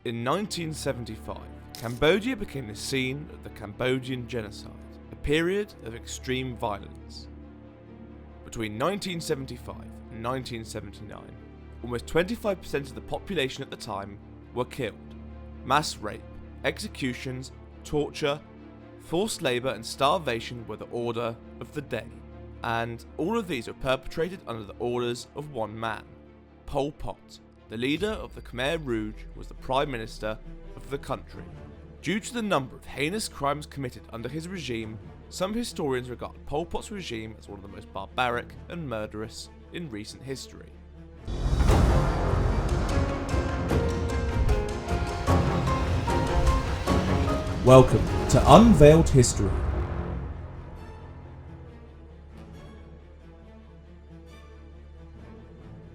In 1975, Cambodia became the scene of the Cambodian genocide, a period of extreme violence. Between 1975 and 1979, almost 25% of the population at the time were killed. Mass rape, executions, torture, forced labour and starvation were the order of the day, and all of these were perpetrated under the orders of one man, Pol Pot. The leader of the Khmer Rouge was the Prime Minister of the country. Due to the number of heinous crimes committed under his regime, some historians regard Pol Pot's regime as one of the most barbaric and murderous in recent history. Welcome to Unveiled History.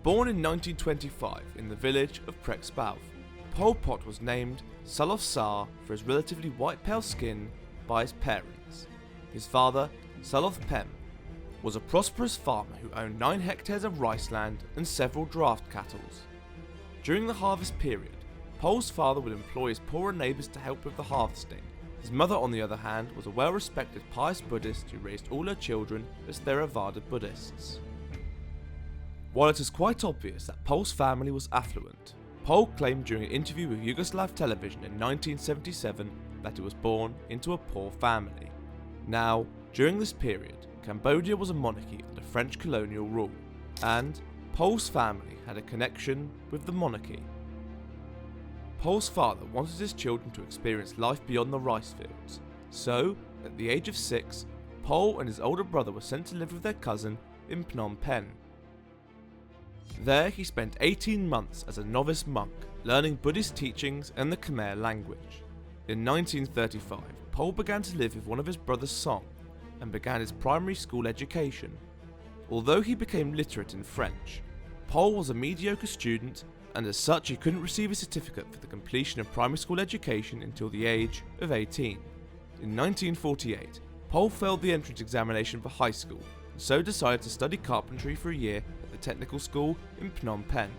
Born in 1925 in the village of Prexbauv, Pol Pot was named Saloth Sar for his relatively white pale skin by his parents. His father, Saloth Pem, was a prosperous farmer who owned 9 hectares of rice land and several draft cattle. During the harvest period, Pol's father would employ his poorer neighbours to help with the harvesting. His mother, on the other hand, was a well-respected pious Buddhist who raised all her children as Theravada Buddhists. While it is quite obvious that Pol's family was affluent, Pol claimed during an interview with Yugoslav television in 1977 that he was born into a poor family. Now, during this period, Cambodia was a monarchy under French colonial rule, and Pol's family had a connection with the monarchy. Pol's father wanted his children to experience life beyond the rice fields, so, at the age of 6, Pol and his older brother were sent to live with their cousin in Phnom Penh. There he spent 18 months as a novice monk, learning Buddhist teachings and the Khmer language. In 1935, Pol began to live with one of his brothers Song, and began his primary school education. Although he became literate in French, Pol was a mediocre student, and as such he couldn't receive a certificate for the completion of primary school education until the age of 18. In 1948, Pol failed the entrance examination for high school, and so decided to study carpentry for a year at the technical school in Phnom Penh.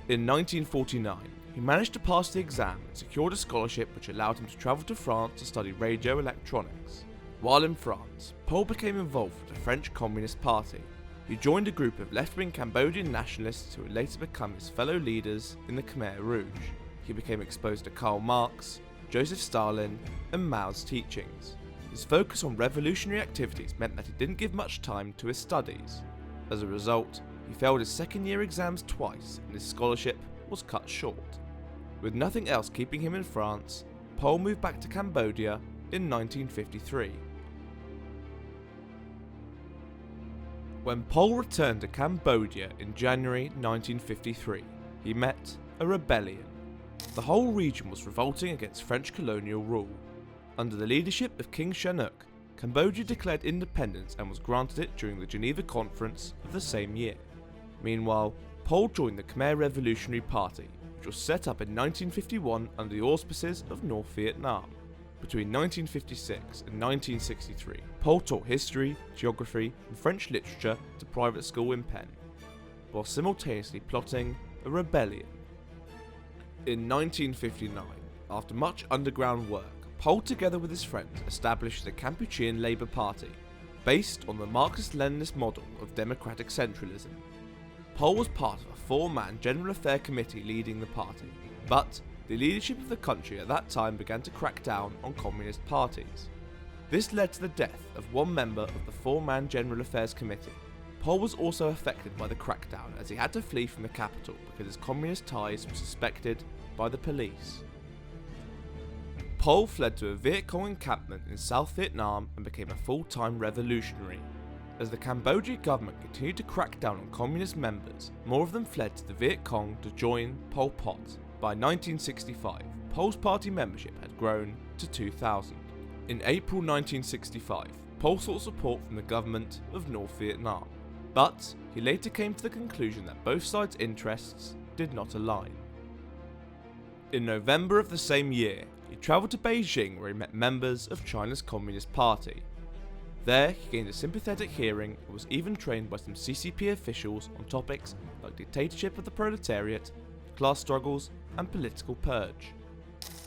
In 1949, he managed to pass the exam and secured a scholarship which allowed him to travel to France to study radio electronics. While in France, Pol became involved with the French Communist Party. He joined a group of left-wing Cambodian nationalists who would later become his fellow leaders in the Khmer Rouge. He became exposed to Karl Marx, Joseph Stalin, and Mao's teachings. His focus on revolutionary activities meant that he didn't give much time to his studies. As a result, he failed his second-year exams twice and his scholarship was cut short. With nothing else keeping him in France, Pol moved back to Cambodia in 1953. When Pol returned to Cambodia in January 1953, he met a rebellion. The whole region was revolting against French colonial rule. Under the leadership of King Sihanouk, Cambodia declared independence and was granted it during the Geneva Conference of the same year. Meanwhile, Pol joined the Khmer Revolutionary Party, which was set up in 1951 under the auspices of North Vietnam. Between 1956 and 1963, Pol taught history, geography, and French literature at a private school in Penn, while simultaneously plotting a rebellion. In 1959, after much underground work, Pol, together with his friends, established the Kampuchean Labour Party, based on the Marxist-Leninist model of democratic centralism. Pol was part of a 4-man General Affair Committee leading the party, but the leadership of the country at that time began to crack down on communist parties. This led to the death of one member of the 4-man General Affairs Committee. Pol was also affected by the crackdown as he had to flee from the capital because his communist ties were suspected by the police. Pol fled to a Viet Cong encampment in South Vietnam and became a full-time revolutionary. As the Cambodian government continued to crack down on communist members, more of them fled to the Viet Cong to join Pol Pot. By 1965, Pol's party membership had grown to 2,000. In April 1965, Pol sought support from the government of North Vietnam, but he later came to the conclusion that both sides' interests did not align. In November of the same year, he travelled to Beijing where he met members of China's Communist Party. There, he gained a sympathetic hearing and was even trained by some CCP officials on topics like dictatorship of the proletariat, class struggles and political purge.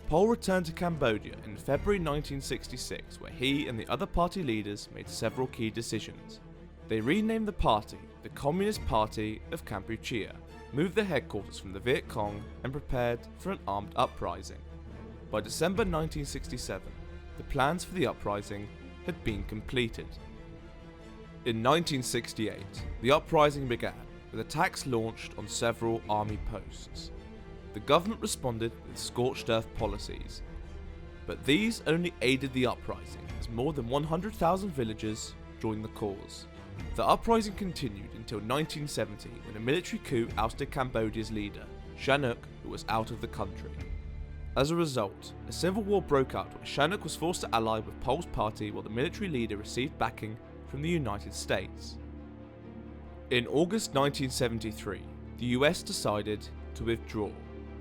Pol returned to Cambodia in February 1966, where he and the other party leaders made several key decisions. They renamed the party the Communist Party of Kampuchea, moved their headquarters from the Viet Cong, and prepared for an armed uprising. By December 1967, the plans for the uprising had been completed. In 1968, the uprising began, with attacks launched on several army posts. The government responded with scorched earth policies, but these only aided the uprising as more than 100,000 villagers joined the cause. The uprising continued until 1970, when a military coup ousted Cambodia's leader, Sihanouk, who was out of the country. As a result, a civil war broke out where Sihanouk was forced to ally with Pol's party while the military leader received backing from the United States. In August 1973, the US decided to withdraw,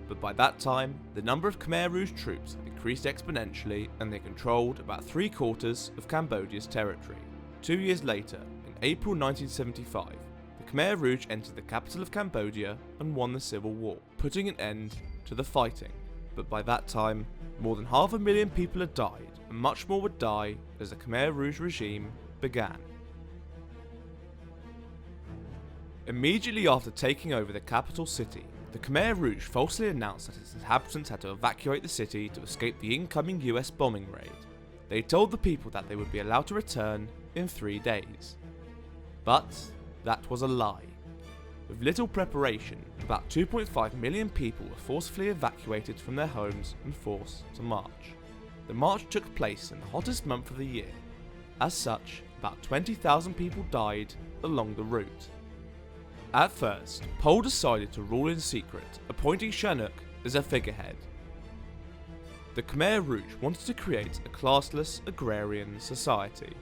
but by that time, the number of Khmer Rouge troops had increased exponentially and they controlled about 3/4 of Cambodia's territory. 2 years later, in April 1975, the Khmer Rouge entered the capital of Cambodia and won the civil war, putting an end to the fighting. But by that time, more than 500,000 people had died, and much more would die as the Khmer Rouge regime began. Immediately after taking over the capital city, the Khmer Rouge falsely announced that its inhabitants had to evacuate the city to escape the incoming US bombing raid. They told the people that they would be allowed to return in 3 days. But that was a lie. With little preparation, about 2.5 million people were forcefully evacuated from their homes and forced to march. The march took place in the hottest month of the year. As such, about 20,000 people died along the route. At first, Pol decided to rule in secret, appointing Sihanouk as a figurehead. The Khmer Rouge wanted to create a classless agrarian society.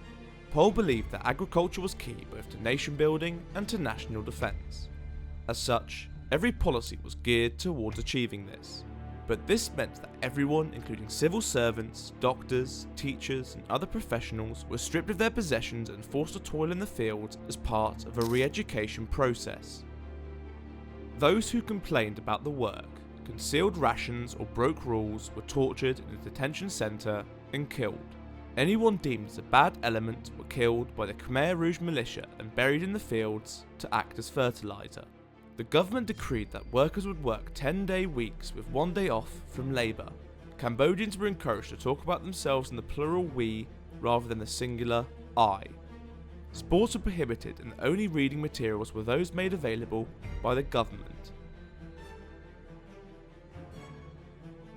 Pol believed that agriculture was key both to nation building and to national defence. As such, every policy was geared towards achieving this. But this meant that everyone, including civil servants, doctors, teachers and other professionals, were stripped of their possessions and forced to toil in the fields as part of a re-education process. Those who complained about the work, concealed rations or broke rules were tortured in a detention centre and killed. Anyone deemed as a bad element were killed by the Khmer Rouge militia and buried in the fields to act as fertiliser. The government decreed that workers would work 10-day weeks with 1 day off from labour. Cambodians were encouraged to talk about themselves in the plural we rather than the singular I. Sports were prohibited and the only reading materials were those made available by the government.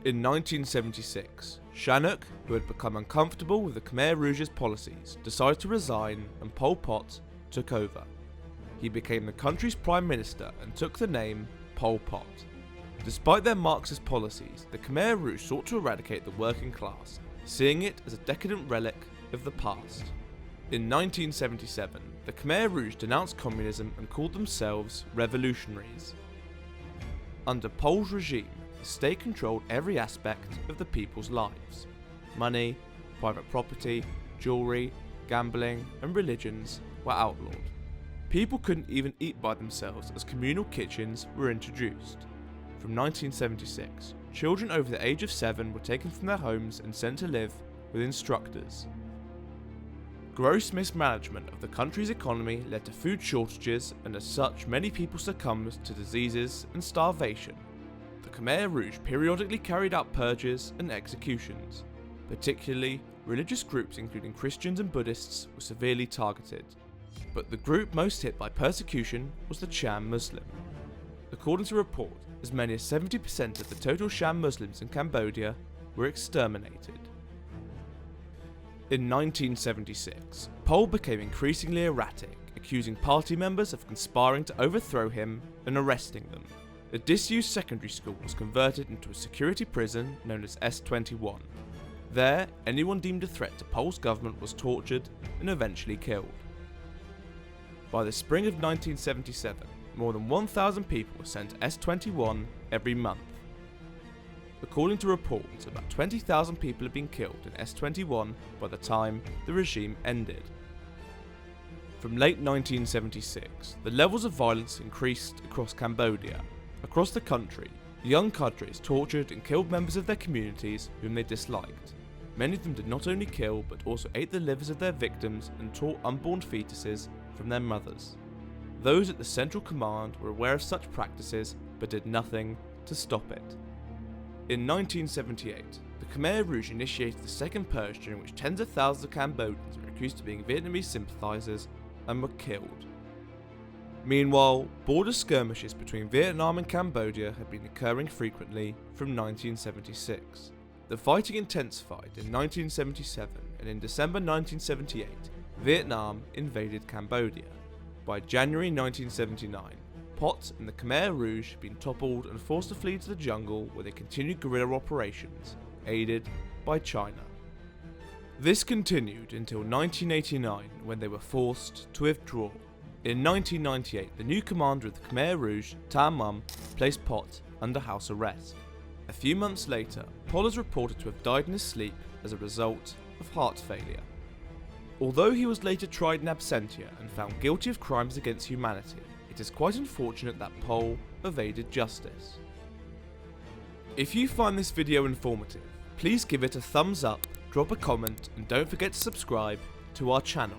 In 1976, Sihanouk, who had become uncomfortable with the Khmer Rouge's policies, decided to resign and Pol Pot took over. He became the country's prime minister and took the name Pol Pot. Despite their Marxist policies, the Khmer Rouge sought to eradicate the working class, seeing it as a decadent relic of the past. In 1977, the Khmer Rouge denounced communism and called themselves revolutionaries. Under Pol's regime, the state controlled every aspect of the people's lives. Money, private property, jewellery, gambling and religions were outlawed. People couldn't even eat by themselves as communal kitchens were introduced. From 1976, children over the age of 7 were taken from their homes and sent to live with instructors. Gross mismanagement of the country's economy led to food shortages, and as such many people succumbed to diseases and starvation. The Khmer Rouge periodically carried out purges and executions. Particularly, religious groups including Christians and Buddhists were severely targeted. But the group most hit by persecution was the Cham Muslim. According to a report, as many as 70% of the total Cham Muslims in Cambodia were exterminated. In 1976, Pol became increasingly erratic, accusing party members of conspiring to overthrow him and arresting them. A disused secondary school was converted into a security prison known as S21. There, anyone deemed a threat to Pol's government was tortured and eventually killed. By the spring of 1977, more than 1,000 people were sent to S21 every month. According to reports, about 20,000 people had been killed in S21 by the time the regime ended. From late 1976, the levels of violence increased across Cambodia. Across the country, Young cadres tortured and killed members of their communities whom they disliked. Many of them did not only kill but also ate the livers of their victims and tore unborn fetuses from their mothers. Those at the Central Command were aware of such practices but did nothing to stop it. In 1978, the Khmer Rouge initiated the Second Purge, during which tens of thousands of Cambodians were accused of being Vietnamese sympathisers and were killed. Meanwhile, border skirmishes between Vietnam and Cambodia had been occurring frequently from 1976. The fighting intensified in 1977, and in December 1978, Vietnam invaded Cambodia. By January 1979, Pot and the Khmer Rouge had been toppled and forced to flee to the jungle, where they continued guerrilla operations, aided by China. This continued until 1989, when they were forced to withdraw. In 1998, the new commander of the Khmer Rouge, Tam Mum, placed Pot under house arrest. A few months later, Pol is reported to have died in his sleep as a result of heart failure. Although he was later tried in absentia and found guilty of crimes against humanity, it is quite unfortunate that Pol evaded justice. If you find this video informative, please give it a thumbs up, drop a comment, and don't forget to subscribe to our channel.